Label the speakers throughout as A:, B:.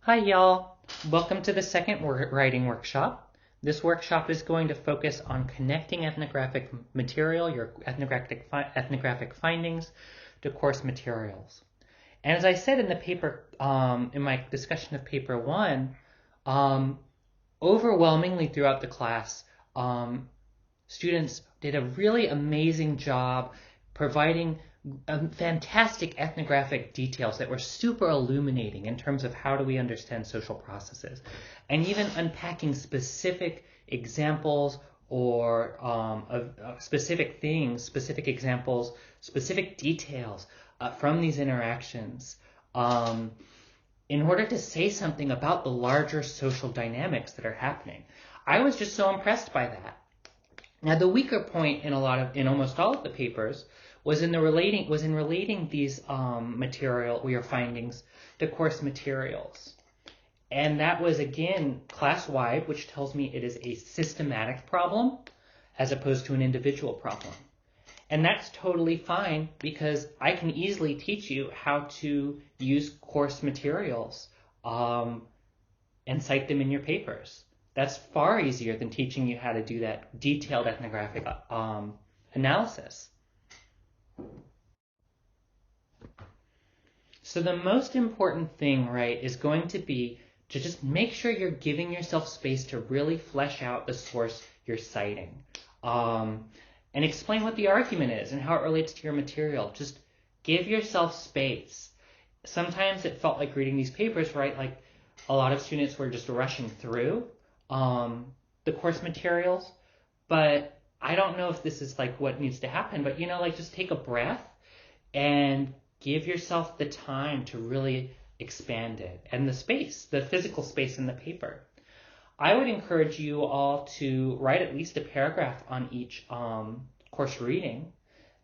A: Hi y'all! Welcome to the second writing workshop. This workshop is going to focus on connecting ethnographic material, your ethnographic findings, to course materials. And as I said in the paper, in my discussion of paper one, overwhelmingly throughout the class, students did a really amazing job providing fantastic ethnographic details that were super illuminating in terms of how do we understand social processes, and even unpacking specific examples or of specific things, specific examples, specific details from these interactions in order to say something about the larger social dynamics that are happening. I was just so impressed by that. Now, the weaker point in almost all of the papers was in relating these findings to course materials. And that was, again, class-wide, which tells me it is a systematic problem as opposed to an individual problem. And that's totally fine because I can easily teach you how to use course materials and cite them in your papers. That's far easier than teaching you how to do that detailed ethnographic analysis. So the most important thing, right, is going to be to just make sure you're giving yourself space to really flesh out the source you're citing. And explain what the argument is and how it relates to your material. Just give yourself space. Sometimes it felt like reading these papers, right, like a lot of students were just rushing through the course materials, but I don't know if this is like what needs to happen, but just take a breath and give yourself the time to really expand it and the space, the physical space in the paper. I would encourage you all to write at least a paragraph on each course reading.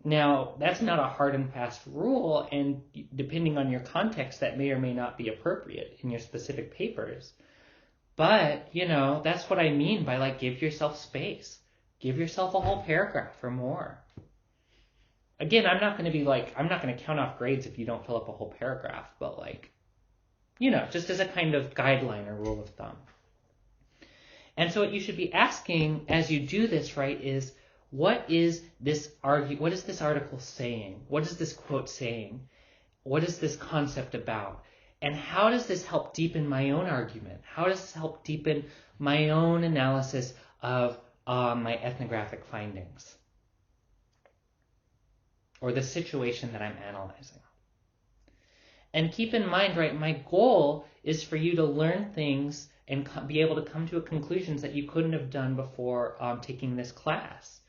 A: Now, that's not a hard and fast rule, and depending on your context, that may or may not be appropriate in your specific papers. But, that's what I mean by give yourself space. Give yourself a whole paragraph or more. Again, I'm not going to count off grades if you don't fill up a whole paragraph, but just as a kind of guideline or rule of thumb. And so what you should be asking as you do this, right, is what is this article saying? What is this quote saying? What is this concept about? And how does this help deepen my own argument? How does this help deepen my own analysis of my ethnographic findings? Or the situation that I'm analyzing. And keep in mind, right, my goal is for you to learn things and be able to come to conclusions that you couldn't have done before taking this class.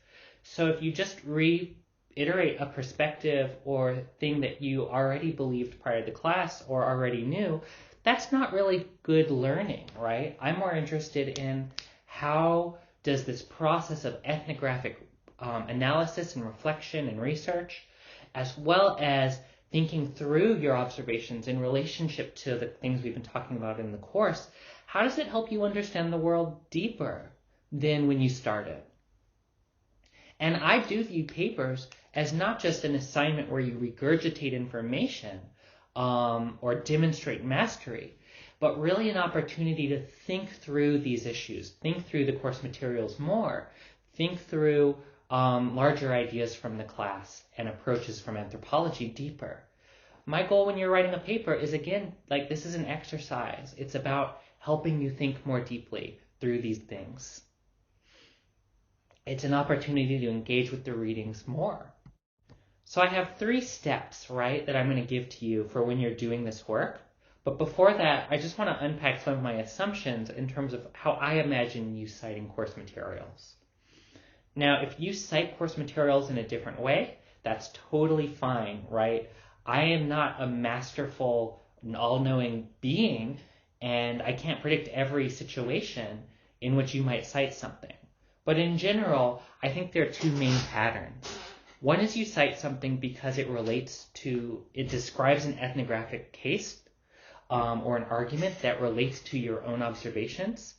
A: So if you just reiterate a perspective or thing that you already believed prior to class or already knew, that's not really good learning, right? I'm more interested in how does this process of ethnographic analysis and reflection and research, as well as thinking through your observations in relationship to the things we've been talking about in the course, how does it help you understand the world deeper than when you started? And I do view papers as not just an assignment where you regurgitate information or demonstrate mastery, but really an opportunity to think through these issues, think through the course materials more, think through larger ideas from the class and approaches from anthropology deeper. My goal when you're writing a paper is, again, this is an exercise. It's about helping you think more deeply through these things. It's an opportunity to engage with the readings more. So I have 3 steps, right, that I'm going to give to you for when you're doing this work. But before that, I just want to unpack some of my assumptions in terms of how I imagine you citing course materials. Now, if you cite course materials in a different way, that's totally fine, right? I am not a masterful, all-knowing being, and I can't predict every situation in which you might cite something. But in general, I think there are 2 main patterns. One is you cite something because it describes an ethnographic case or an argument that relates to your own observations.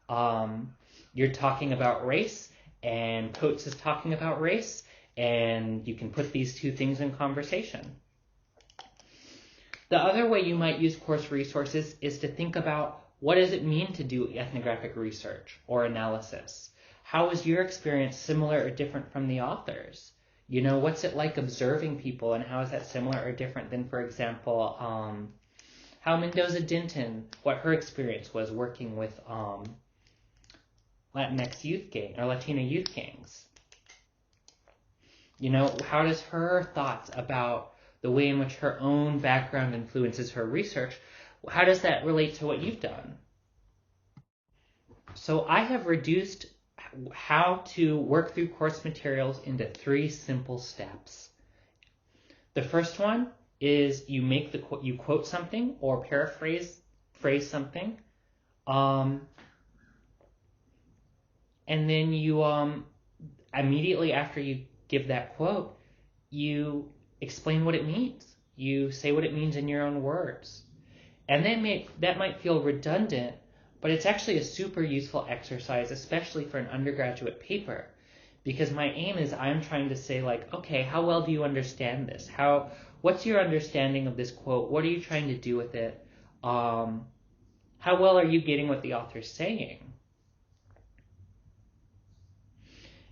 A: You're talking about race, and Coates is talking about race, and you can put these 2 things in conversation. The other way you might use course resources is to think about, what does it mean to do ethnographic research or analysis? How is your experience similar or different from the author's? You know, what's it like observing people, and how is that similar or different than, for example, how Mendoza Dinton, what her experience was working with Latinx youth gang or Latina youth gangs? You know, how does her thoughts about the way in which her own background influences her research, how does that relate to what you've done? So I have reduced how to work through course materials into 3 simple steps. The first one is you quote something or phrase something, and then you immediately after you give that quote, you explain what it means. You say what it means in your own words. And that might feel redundant, but it's actually a super useful exercise, especially for an undergraduate paper, because my aim is I'm trying to say, like, okay, how well do you understand this? What's your understanding of this quote? What are you trying to do with it? How well are you getting what the author's saying?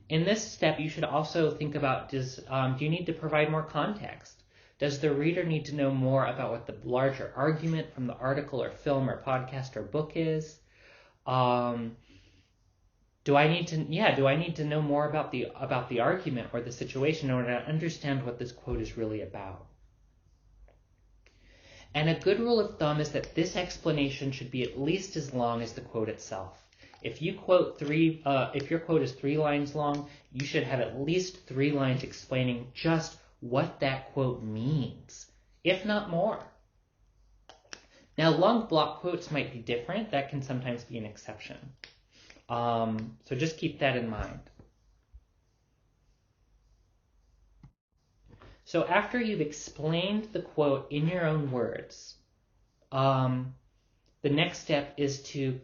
A: In this step, you should also think about, do you need to provide more context? Does the reader need to know more about what the larger argument from the article or film or podcast or book is? Do I need to know more about the argument or the situation in order to understand what this quote is really about? And a good rule of thumb is that this explanation should be at least as long as the quote itself. If your quote is 3 lines long, you should have at least 3 lines explaining just what that quote means, if not more. Now, long block quotes might be different. That can sometimes be an exception. So just keep that in mind. So after you've explained the quote in your own words, the next step is to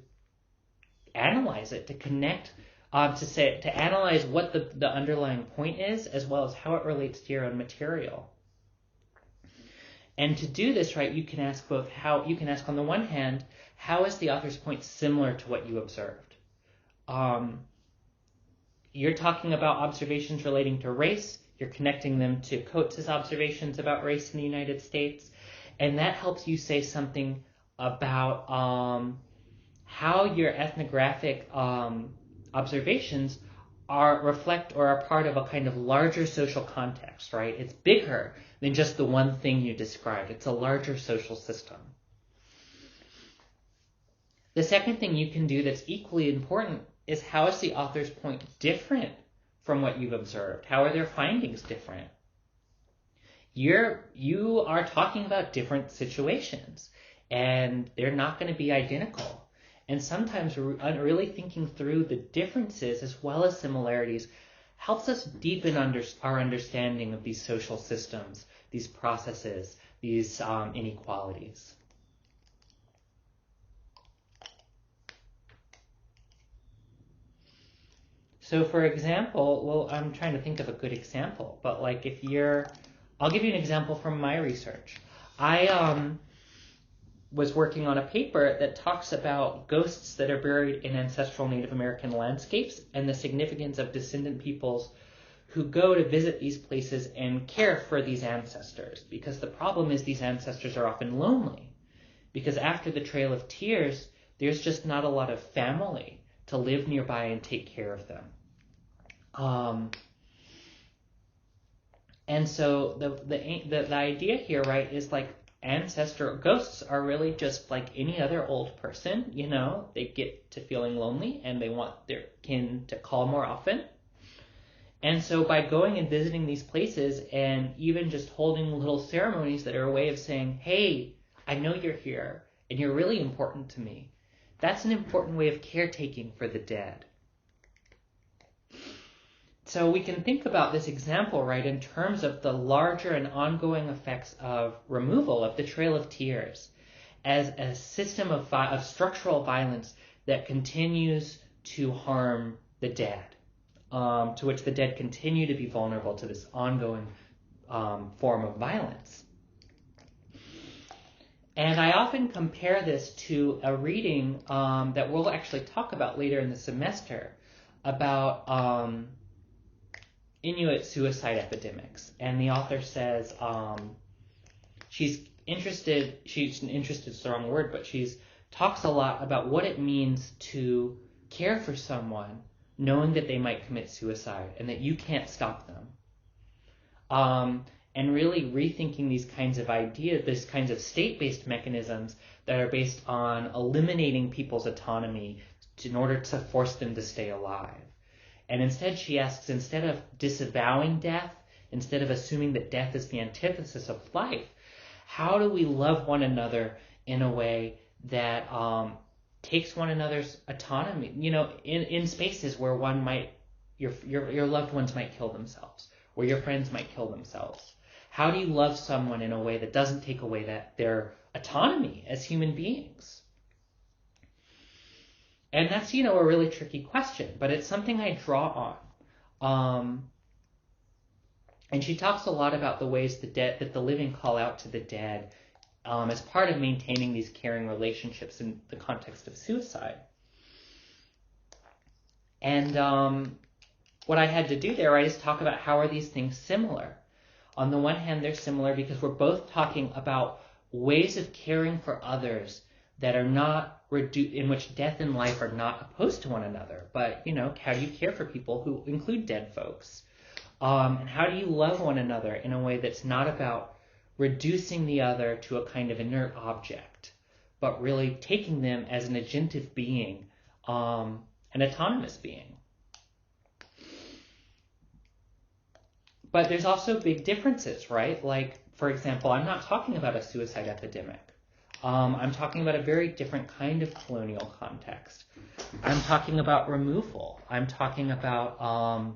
A: analyze it, to connect, to analyze what the underlying point is, as well as how it relates to your own material. And to do this, right, you can ask on the one hand, how is the author's point similar to what you observed? You're talking about observations relating to race. You're connecting them to Coates' observations about race in the United States, and that helps you say something about how your ethnographic observations reflect or are part of a kind of larger social context, right? It's bigger than just the one thing you described. It's a larger social system. The second thing you can do that's equally important is, how is the author's point different from what you've observed? How are their findings different? You are talking about different situations, and they're not going to be identical. And sometimes really thinking through the differences as well as similarities helps us deepen our understanding of these social systems, these processes, these inequalities. So for example, well, I'm trying to think of a good example, but like I'll give you an example from my research. I was working on a paper that talks about ghosts that are buried in ancestral Native American landscapes and the significance of descendant peoples who go to visit these places and care for these ancestors. Because the problem is these ancestors are often lonely. Because after the Trail of Tears, there's just not a lot of family to live nearby and take care of them. And so the idea here, right, is like ancestor ghosts are really just like any other old person. You know, they get to feeling lonely and they want their kin to call more often. And so by going and visiting these places and even just holding little ceremonies that are a way of saying, hey, I know you're here and you're really important to me, that's an important way of caretaking for the dead. So we can think about this example, right, in terms of the larger and ongoing effects of removal of the Trail of Tears as a system of structural violence that continues to harm the dead, to which the dead continue to be vulnerable to this ongoing form of violence. And I often compare this to a reading that we'll actually talk about later in the semester about Inuit suicide epidemics. And the author says she's interested is the wrong word, but she's talks a lot about what it means to care for someone knowing that they might commit suicide and that you can't stop them. And really rethinking these kinds of ideas, these kinds of state-based mechanisms that are based on eliminating people's autonomy in order to force them to stay alive. And instead, she asks, instead of disavowing death, instead of assuming that death is the antithesis of life, how do we love one another in a way that takes one another's autonomy? In spaces where your loved ones might kill themselves, where your friends might kill themselves. How do you love someone in a way that doesn't take away their autonomy as human beings? And that's, a really tricky question, but it's something I draw on. And she talks a lot about the ways that the living call out to the dead as part of maintaining these caring relationships in the context of suicide. And what I had to do there, I just talk about how are these things similar. On the one hand, they're similar because we're both talking about ways of caring for others that are not in which death and life are not opposed to one another. But, how do you care for people who include dead folks? And how do you love one another in a way that's not about reducing the other to a kind of inert object, but really taking them as an agentive being, an autonomous being? But there's also big differences, right? Like, for example, I'm not talking about a suicide epidemic. I'm talking about a very different kind of colonial context. I'm talking about removal. I'm talking about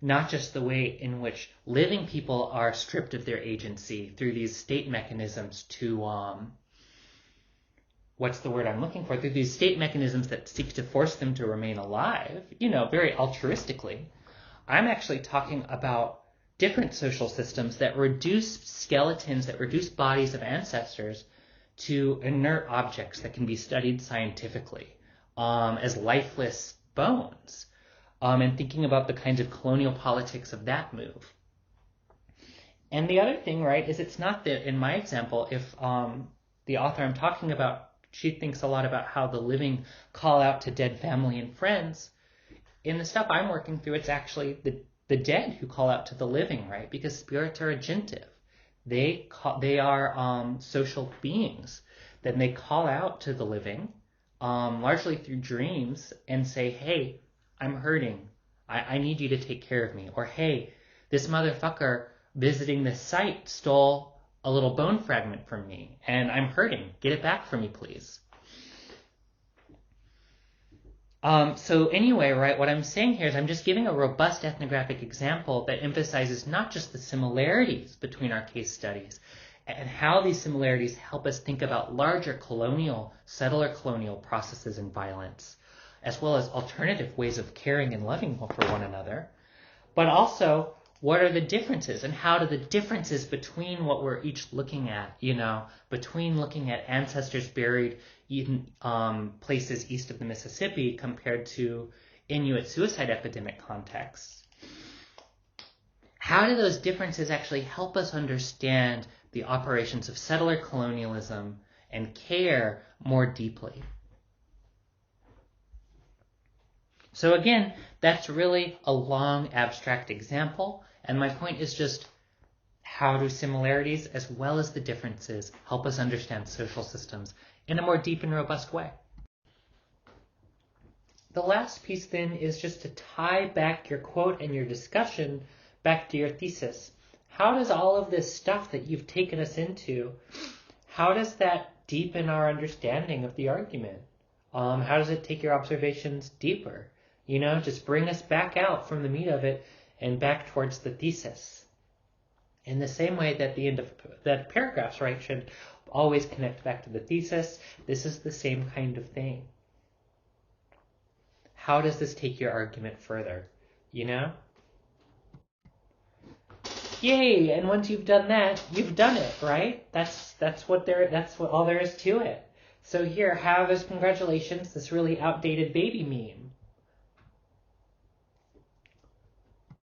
A: not just the way in which living people are stripped of their agency through these state mechanisms to, what's the word I'm looking for? Through these state mechanisms that seek to force them to remain alive, very altruistically. I'm actually talking about different social systems that reduce skeletons, that reduce bodies of ancestors to inert objects that can be studied scientifically as lifeless bones, and thinking about the kinds of colonial politics of that move. And the other thing, right, is it's not that, in my example, if the author I'm talking about, she thinks a lot about how the living call out to dead family and friends. In the stuff I'm working through, it's actually the dead who call out to the living, right? Because spirits are agentive. They are social beings. Then they call out to the living, largely through dreams, and say, hey, I'm hurting. I need you to take care of me. Or, hey, this motherfucker visiting this site stole a little bone fragment from me, and I'm hurting. Get it back for me, please. So anyway, right, what I'm saying here is I'm just giving a robust ethnographic example that emphasizes not just the similarities between our case studies and how these similarities help us think about larger settler colonial processes and violence, as well as alternative ways of caring and loving for one another, but also what are the differences and how do the differences between what we're each looking at, between looking at ancestors buried in places east of the Mississippi compared to Inuit suicide epidemic contexts. How do those differences actually help us understand the operations of settler colonialism and care more deeply? So again, that's really a long abstract example, and my point is just how do similarities as well as the differences help us understand social systems in a more deep and robust way? The last piece then is just to tie back your quote and your discussion back to your thesis. How does all of this stuff that you've taken us into, how does that deepen our understanding of the argument? How does it take your observations deeper? Just bring us back out from the meat of it and back towards the thesis. In the same way that the end of that paragraphs, right, should always connect back to the thesis, this is the same kind of thing. How does this take your argument further? Yay! And once you've done that, you've done it, right? That's what all there is to it. So here, have as congratulations this really outdated baby meme.